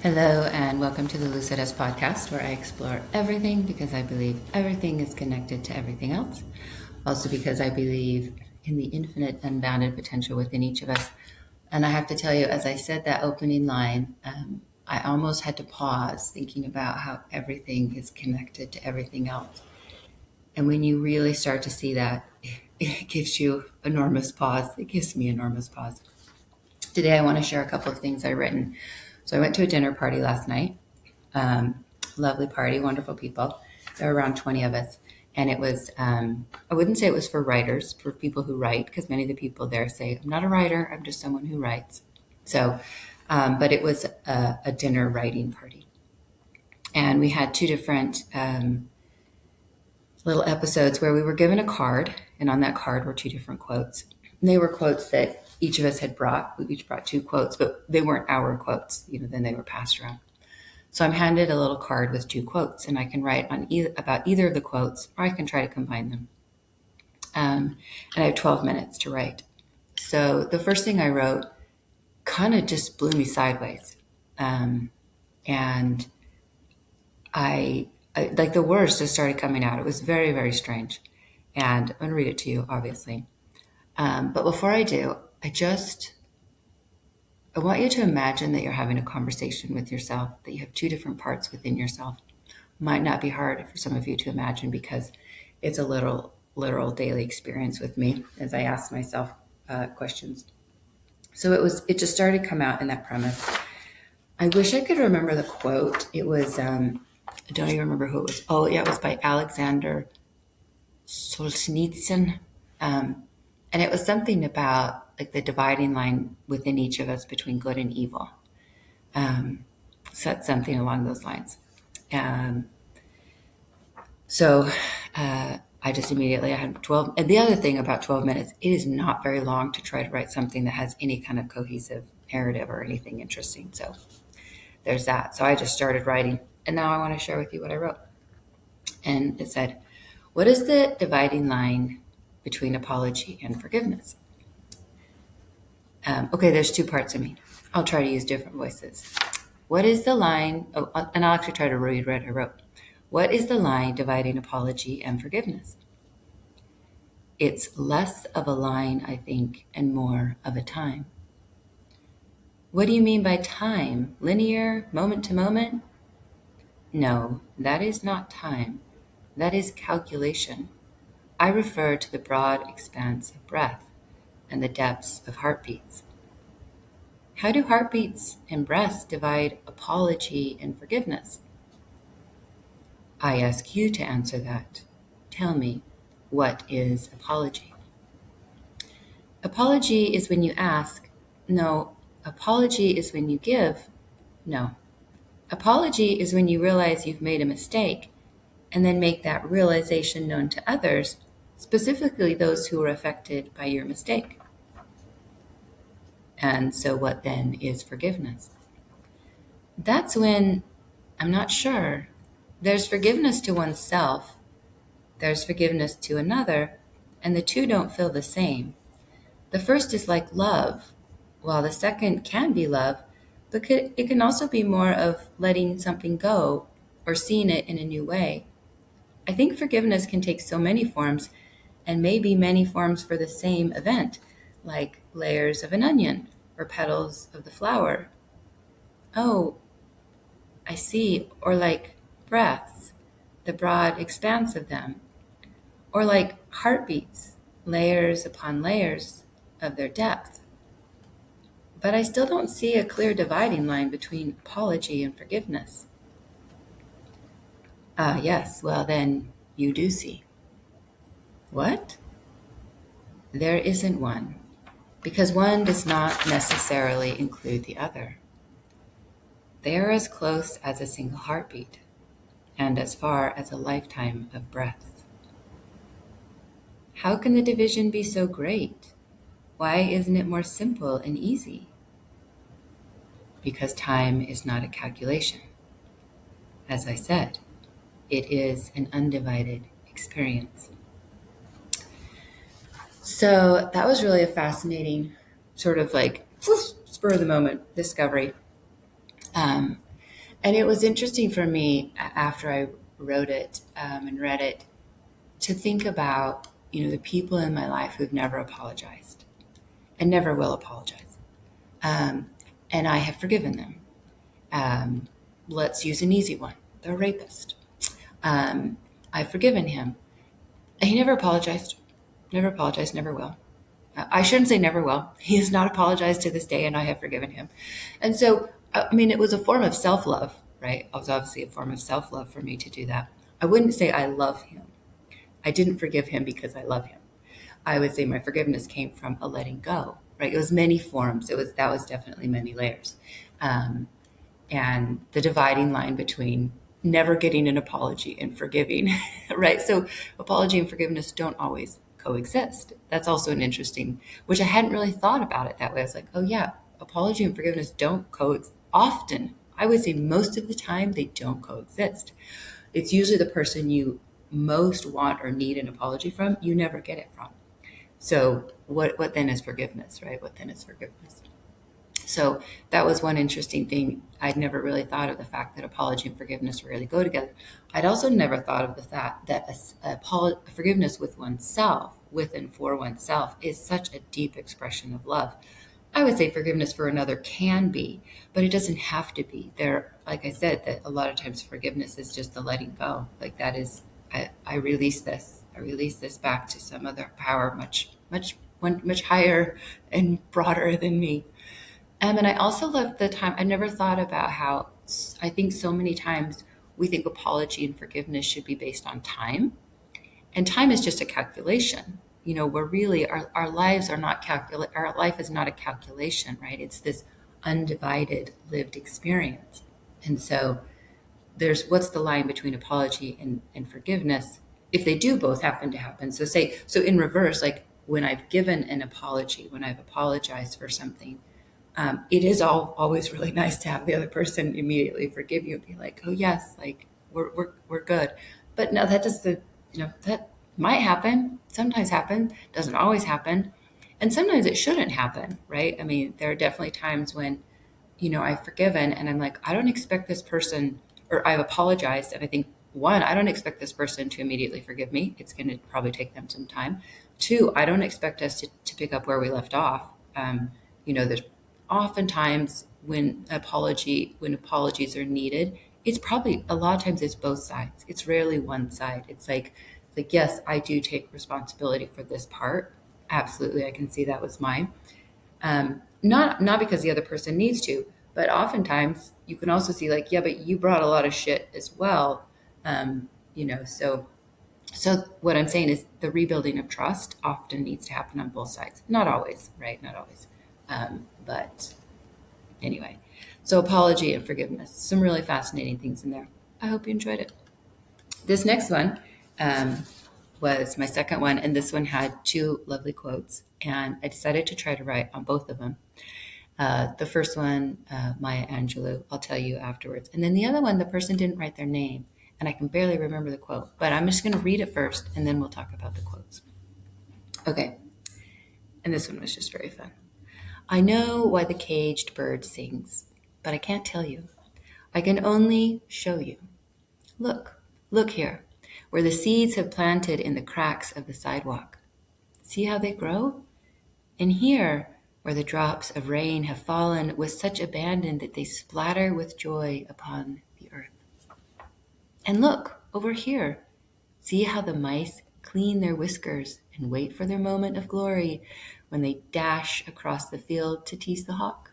Hello, and welcome to the Lucidus podcast, where I explore everything because I believe everything is connected to everything else. Also, because I believe in the infinite, unbounded potential within each of us. And I have to tell you, as I said that opening line, I almost had to pause thinking about how everything is connected to everything else. And when you really start to see that, it gives you enormous pause. It gives me enormous pause. Today, I want to share a couple of things I've written. So I went to a dinner party last night. Lovely party, wonderful people. There were around 20 of us. And it was, I wouldn't say it was for writers, for people who write, because many of the people there say, I'm not a writer, I'm just someone who writes. So, but it was a dinner writing party. And we had two different little episodes where we were given a card, and on that card were two different quotes. And they were quotes that each of us had brought. We each brought two quotes, but they weren't our quotes. Then they were passed around. So I'm handed a little card with two quotes, and I can write on about either of the quotes, or I can try to combine them. And I have 12 minutes to write. So the first thing I wrote kind of just blew me sideways. And I like the words just started coming out. It was very, very strange. And I'm going to read it to you, obviously. But before I do, I want you to imagine that you're having a conversation with yourself, that you have two different parts within yourself. Might not be hard for some of you to imagine because it's a literal daily experience with me as I ask myself questions. So it just started to come out in that premise. I wish I could remember the quote. It was, I don't even remember who it was. Oh, yeah, it was by Aleksandr Solzhenitsyn. And it was something about like the dividing line within each of us between good and evil. Said something along those lines. So I just immediately, I had 12. And the other thing about 12 minutes, it is not very long to try to write something that has any kind of cohesive narrative or anything interesting. So there's that. So I just started writing. And now I want to share with you what I wrote. And it said, what is the dividing line between apology and forgiveness? Okay, there's two parts of me. I'll try to use different voices. What is the line? Oh, and I'll actually try to read what I wrote. What is the line dividing apology and forgiveness? It's less of a line, I think, and more of a time. What do you mean by time? Linear, moment to moment? No, that is not time. That is calculation. I refer to the broad expanse of breath and the depths of heartbeats. How do heartbeats and breaths divide apology and forgiveness? I ask you to answer that. Tell me, what is apology? Apology is when you ask. No. Apology is when you give. No. Apology is when you realize you've made a mistake and then make that realization known to others, specifically those who were affected by your mistake. And so what then is forgiveness? That's when, I'm not sure, there's forgiveness to oneself, there's forgiveness to another, and the two don't feel the same. The first is like love, while the second can be love, but it can also be more of letting something go or seeing it in a new way. I think forgiveness can take so many forms, and maybe many forms for the same event, like layers of an onion or petals of the flower. Oh, I see. Or like breaths, the broad expanse of them. Or like heartbeats, layers upon layers of their depth. But I still don't see a clear dividing line between apology and forgiveness. Ah, yes, well then you do see. What? There isn't one, because one does not necessarily include the other. They are as close as a single heartbeat, and as far as a lifetime of breaths. How can the division be so great? Why isn't it more simple and easy? Because time is not a calculation. As I said, it is an undivided experience. So that was really a fascinating sort of like spur of the moment discovery. And it was interesting for me after I wrote it and read it to think about, the people in my life who've never apologized and never will apologize. Um, and I have forgiven them. Um, let's use an easy one: the rapist. Um, I've forgiven him. He never apologized. Never apologized, never will. I shouldn't say never will. He has not apologized to this day, and I have forgiven him. And so, I mean, it was a form of self love, right? It was obviously a form of self love for me to do that. I wouldn't say I love him. I didn't forgive him because I love him. I would say my forgiveness came from a letting go, right? It was many forms. That was definitely many layers. Um, and the dividing line between never getting an apology and forgiving, right? So apology and forgiveness don't always coexist. That's also an interesting, which I hadn't really thought about it that way. I was like, oh yeah, apology and forgiveness don't coexist. Often, I would say most of the time, they don't coexist. It's usually the person you most want or need an apology from, you never get it from. So what then is forgiveness, right? What then is forgiveness? So that was one interesting thing. I'd never really thought of the fact that apology and forgiveness really go together. I'd also never thought of the fact that forgiveness with oneself, with and for oneself, is such a deep expression of love. I would say forgiveness for another can be, but it doesn't have to be. There, like I said, that a lot of times forgiveness is just the letting go. Like that is, I release this. I release this back to some other power, much higher and broader than me. And I also love the time. I never thought about how I think so many times we think apology and forgiveness should be based on time. And time is just a calculation. We're really, our lives are not our life is not a calculation, right? It's this undivided lived experience. And so what's the line between apology and forgiveness if they do both happen to happen? So in reverse, like when I've given an apology, when I've apologized for something, it is always really nice to have the other person immediately forgive you and be like, oh yes, like we're good. But no, that just that might happen. Sometimes happen. Doesn't always happen, and sometimes it shouldn't happen, right? I mean, there are definitely times when I've forgiven and I'm like, I don't expect this person, or I've apologized, and I think one, I don't expect this person to immediately forgive me. It's going to probably take them some time. Two, I don't expect us to pick up where we left off. There's oftentimes when apologies are needed, it's probably a lot of times it's both sides. It's rarely one side. It's like yes, I do take responsibility for this part. Absolutely, I can see that was mine. Not because the other person needs to, but oftentimes you can also see like, yeah, but you brought a lot of shit as well. So what I'm saying is the rebuilding of trust often needs to happen on both sides. Not always, right? Not always. But anyway, so apology and forgiveness. Some really fascinating things in there. I hope you enjoyed it. This next one was my second one, and this one had two lovely quotes, and I decided to try to write on both of them. The first one, Maya Angelou, I'll tell you afterwards. And then the other one, the person didn't write their name, and I can barely remember the quote, but I'm just going to read it first, and then we'll talk about the quotes. Okay, and this one was just very fun. I know why the caged bird sings, but I can't tell you. I can only show you. Look here, where the seeds have planted in the cracks of the sidewalk. See how they grow? And here, where the drops of rain have fallen with such abandon that they splatter with joy upon the earth. And look, over here, see how the mice clean their whiskers and wait for their moment of glory when they dash across the field to tease the hawk.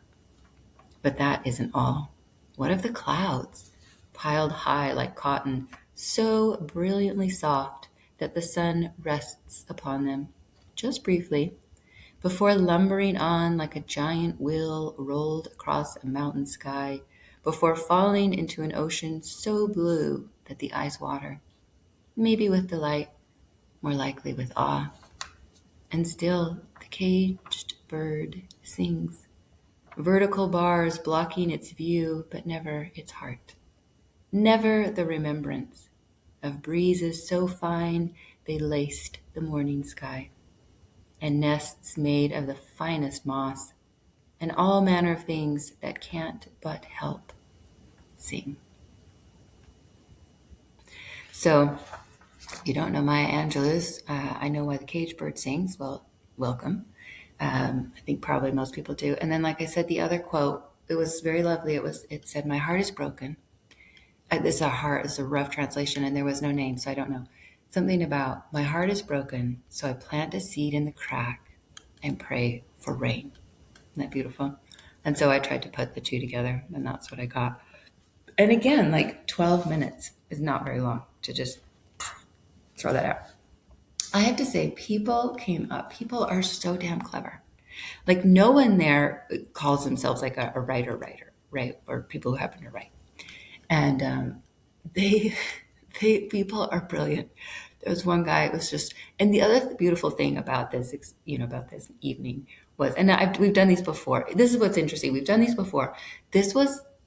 But that isn't all. What of the clouds, piled high like cotton, so brilliantly soft that the sun rests upon them, just briefly, before lumbering on like a giant wheel rolled across a mountain sky, before falling into an ocean so blue that the eyes water, maybe with delight, more likely with awe. And still the caged bird sings, vertical bars blocking its view, but never its heart. Never the remembrance of breezes so fine they laced the morning sky, and nests made of the finest moss, and all manner of things that can't but help. sing. So, if you don't know Maya Angelou's, I Know Why the Caged Bird Sings. Well, welcome. I think probably most people do. And then, like I said, the other quote, it was very lovely. It said, "My heart is broken." This is a rough translation, and there was no name, so I don't know. Something about, "My heart is broken, so I plant a seed in the crack and pray for rain." Isn't that beautiful? And so I tried to put the two together, and that's what I got. And again, like 12 minutes is not very long to just throw that out. I have to say, people came up. People are so damn clever. Like, no one there calls themselves like a writer, right? Or people who happen to write. And they, people are brilliant. There was one guy. It was just, and the other beautiful thing about this, about this evening was, and we've done these before. This is what's interesting. We've done these before.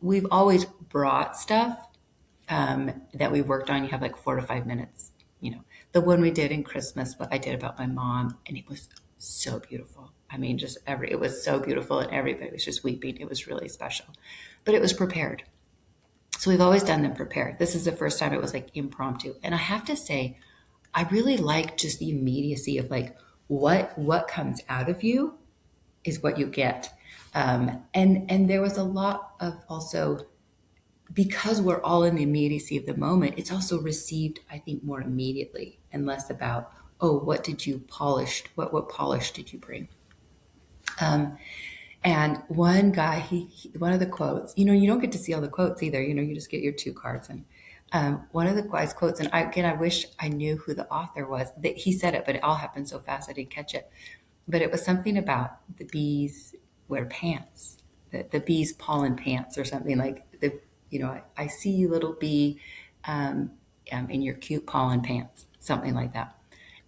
We've always brought stuff that we worked on. You have like 4 to 5 minutes. The one we did in Christmas, what I did about my mom, and it was so beautiful. I mean, it was so beautiful, and everybody was just weeping. It was really special, but it was prepared. So we've always done them prepared. This is the first time it was like impromptu. And I have to say, I really like just the immediacy of like what comes out of you is what you get. And there was a lot of also, because we're all in the immediacy of the moment, it's also received, I think, more immediately and less about, oh, what did you polish? What polish did you bring? And one guy, one of the quotes, you don't get to see all the quotes either. You just get your 2 cards. And one of the guy's quotes, and I wish I knew who the author was. That he said it, but it all happened so fast I didn't catch it. But it was something about the bees wear pants, the bees pollen pants or something like I see you, little bee, in your cute pollen pants, something like that.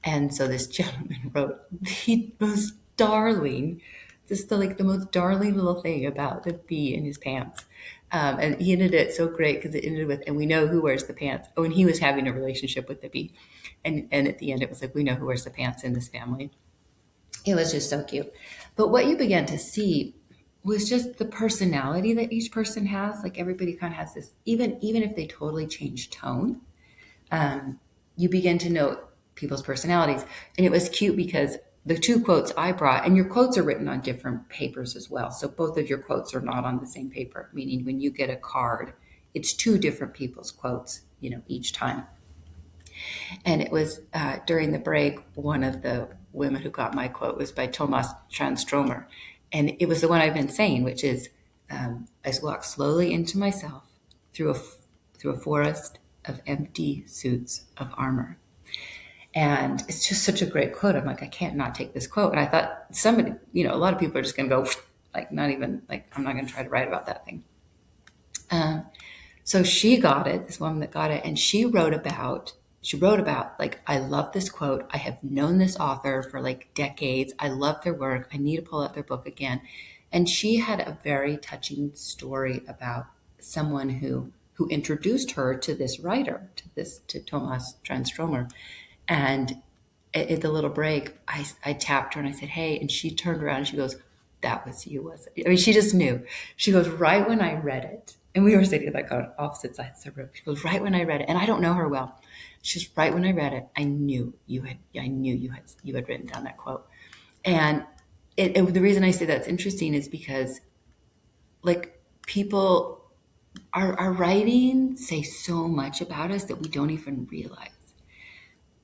And so this gentleman wrote the most darling, the most darling little thing about the bee in his pants. And he ended it so great because it ended with, "And we know who wears the pants." Oh, and he was having a relationship with the bee. And at the end, it was like, "We know who wears the pants in this family." It was just so cute. But what you began to see was just the personality that each person has. Like, everybody kind of has this, even if they totally change tone, you begin to know people's personalities. And it was cute because the 2 quotes I brought, and your quotes are written on different papers as well. So both of your quotes are not on the same paper, meaning when you get a card, it's 2 different people's quotes, each time. And it was during the break, one of the women who got my quote was by Thomas Tranströmer. And it was the one I've been saying, which is, "I walk slowly into myself through a forest of empty suits of armor." And it's just such a great quote. I'm like, I can't not take this quote. And I thought somebody, a lot of people are just going to go, like, not even, like, I'm not going to try to write about that thing. So she got it, this woman that got it, and she wrote about, like, "I love this quote. I have known this author for like decades. I love their work. I need to pull out their book again." And she had a very touching story about someone who introduced her to this writer, to Thomas Tranströmer. And at the little break, I tapped her and I said, "Hey," and she turned around and she goes, "That was you, was it?" I mean, she just knew. She goes, "Right when I read it," and we were sitting like on opposite sides of the room. She goes, "Right when I read it," and I don't know her well. She's, "Right when I read it, I knew you had written down that quote." And the reason I say that's interesting is because, like, people, our writing say so much about us that we don't even realize.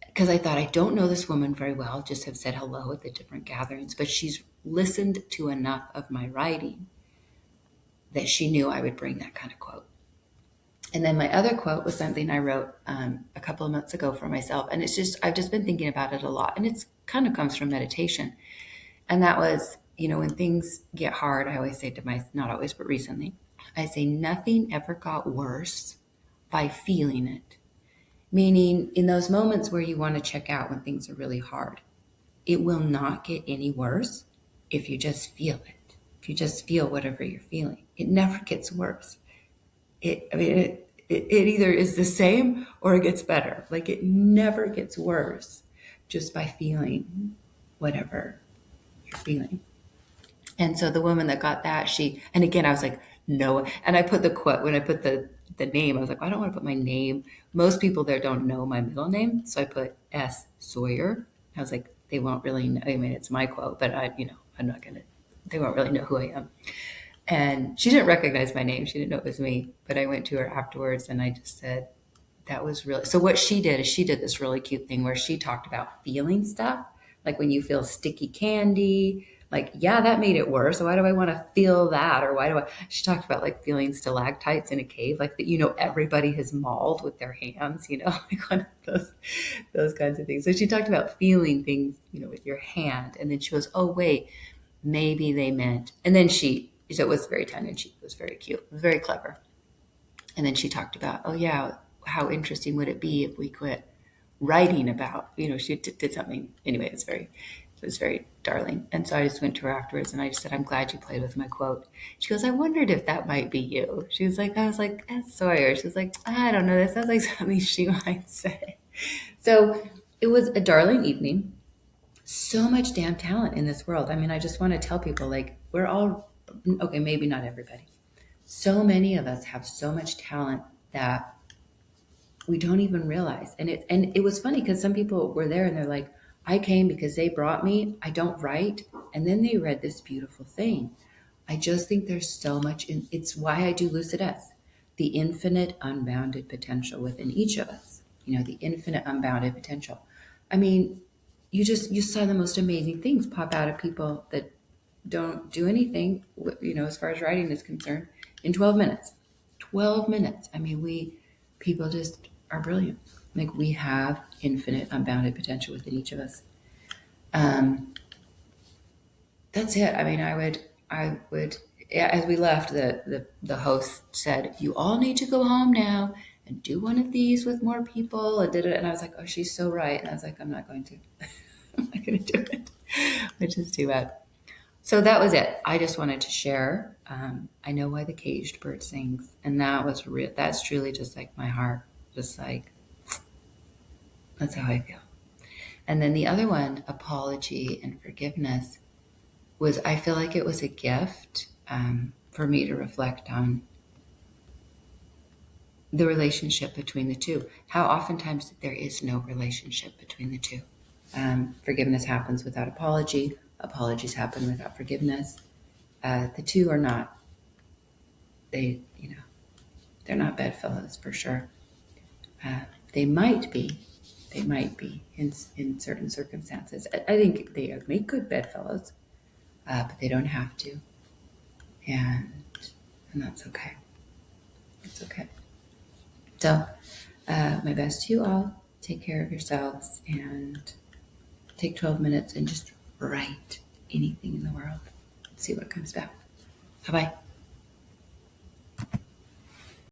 Because I thought, I don't know this woman very well, just have said hello at the different gatherings, but she's listened to enough of my writing that she knew I would bring that kind of quote. And then my other quote was something I wrote a couple of months ago for myself. And I've just been thinking about it a lot. And it's kind of comes from meditation. And that was, when things get hard, I always say to not always, but recently, I say, nothing ever got worse by feeling it. Meaning, in those moments where you want to check out when things are really hard, it will not get any worse if you just feel it. If you just feel whatever you're feeling, it never gets worse. It either is the same or it gets better. Like, it never gets worse just by feeling whatever you're feeling. And so the woman that got that, and again, I was like, know. And I put the quote, when I put the name, I was like, I don't want to put my name. Most people there don't know my middle name. So I put S. Sawyer. I was like, they won't really know. I mean, it's my quote, but I'm not going to, they won't really know who I am. And she didn't recognize my name. She didn't know it was me. But I went to her afterwards and I just said, that was really, so what she did is she did this really cute thing where she talked about feeling stuff. Like when you feel sticky candy, like, yeah, that made it worse. So why do I want to feel that? Or she talked about like feeling stalactites in a cave, like that, everybody has mauled with their hands, like one of those kinds of things. So she talked about feeling things, with your hand. And then she goes, oh, wait, maybe they meant, and then so it was very tongue in cheek. It was very cute. It was very clever. And then she talked about, oh yeah, how interesting would it be if we quit writing about, she did something. Anyway, it was very darling. And so I just went to her afterwards and I just said, I'm glad you played with my quote. She goes, I wondered if that might be you. She was like, I was like, that's Sawyer. She was like, I don't know. That sounds like something she might say. So it was a darling evening. So much damn talent in this world. I mean, I just want to tell people, like, we're all, okay, maybe not everybody. So many of us have so much talent that we don't even realize. And it was funny because some people were there and they're like, I came because they brought me. I don't write. And then they read this beautiful thing. I just think there's so much it's why I do Lucid S, the infinite unbounded potential within each of us. The infinite unbounded potential. I mean, you saw the most amazing things pop out of people that don't do anything, as far as writing is concerned, in 12 minutes. 12 minutes. I mean, people just are brilliant. Like, we have infinite unbounded potential within each of us. That's it. I mean, I would, as we left, the host said, you all need to go home now and do one of these with more people. And did it. And I was like, oh, she's so right. And I was like, I'm not going to. I'm not going to do it, which is too bad. So that was it. I just wanted to share. I know why the caged bird sings. And that was real. That's truly just like my heart. Just like, that's how I feel. And then the other one, apology and forgiveness, I feel like it was a gift for me to reflect on the relationship between the two. How oftentimes there is no relationship between the two. Forgiveness happens without apology. Apologies happen without forgiveness. The two are not, they're not bedfellows for sure. They might be in certain circumstances. I think they make good bedfellows, but they don't have to. And that's okay. It's okay. So, my best to you all. Take care of yourselves and take 12 minutes and just write anything in the world. See what comes back. Bye-bye.